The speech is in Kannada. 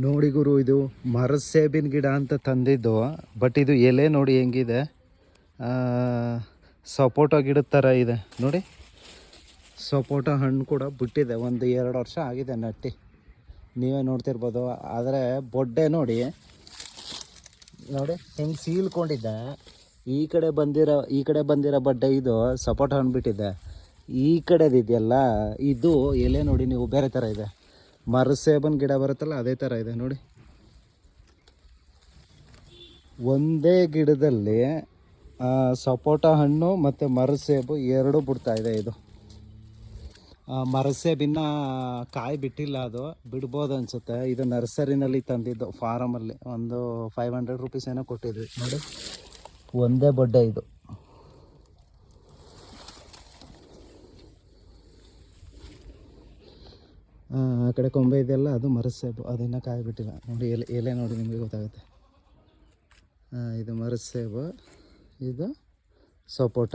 ನೋಡಿ ಗುರು, ಇದು ಮರದ ಸೇಬಿನ ಗಿಡ ಅಂತ ತಂದಿದ್ದು. ಬಟ್ ಇದು ಎಲೆ ನೋಡಿ ಹೆಂಗಿದೆ, ಸಪೋಟ ಗಿಡದ ಥರ ಇದೆ ನೋಡಿ. ಸಪೋಟ ಹಣ್ಣು ಕೂಡ ಬಿಟ್ಟಿದೆ, ಒಂದು 2 ವರ್ಷ ಆಗಿದೆ ನಟ್ಟಿ, ನೀವೇ ನೋಡ್ತಿರ್ಬೋದು. ಆದರೆ ಬೊಡ್ಡೆ ನೋಡಿ ಹೆಂಗೆ ಸೀಲ್ಕೊಂಡಿದ್ದೆ. ಈ ಕಡೆ ಬಂದಿರೋ ಬಡ್ಡೆ ಇದು ಸಪೋಟ ಹಣ್ಣು ಬಿಟ್ಟಿದೆ. ಈ ಕಡೆದಿದೆಯಲ್ಲ ಇದು ಎಲೆ ನೋಡಿ ನೀವು ಬೇರೆ ಥರ ಇದೆ. ಮರದ ಸೇಬನ್ ಗಿಡ ಬರುತ್ತಲ್ಲ ಅದೇ ಥರ ಇದೆ ನೋಡಿ. ಒಂದೇ ಗಿಡದಲ್ಲಿ ಸಪೋಟ ಹಣ್ಣು ಮತ್ತು ಮರದ ಸೇಬು ಎರಡೂ ಬಿಡ್ತಾಯಿದೆ. ಇದು ಮರದ ಸೇಬಿನ ಕಾಯಿ ಬಿಟ್ಟಿಲ್ಲ, ಅದು ಬಿಡ್ಬೋದು ಅನಿಸುತ್ತೆ. ಇದು ನರ್ಸರಿನಲ್ಲಿ ತಂದಿದ್ದು, ಫಾರಮಲ್ಲಿ ಒಂದು 500 ರುಪೀಸ್ ಏನೋ ಕೊಟ್ಟಿದ್ವಿ ನೋಡಿ. ಒಂದೇ ಬೊಡ್ಡೆ ಇದು. ಆ ಕಡೆ ಕೊಂಬೆ ಇದೆಯಲ್ಲ ಅದು ಮರದ ಸೇಬು, ಅದನ್ನು ಕಾಯಿ ಬಿಟ್ಟಿಲ್ಲ ನೋಡಿ. ಎಲೆ ನೋಡಿ ನಿಮಗೆ ಗೊತ್ತಾಗುತ್ತೆ. ಇದು ಮರದ ಸೇಬು, ಇದು ಸಪೋಟ.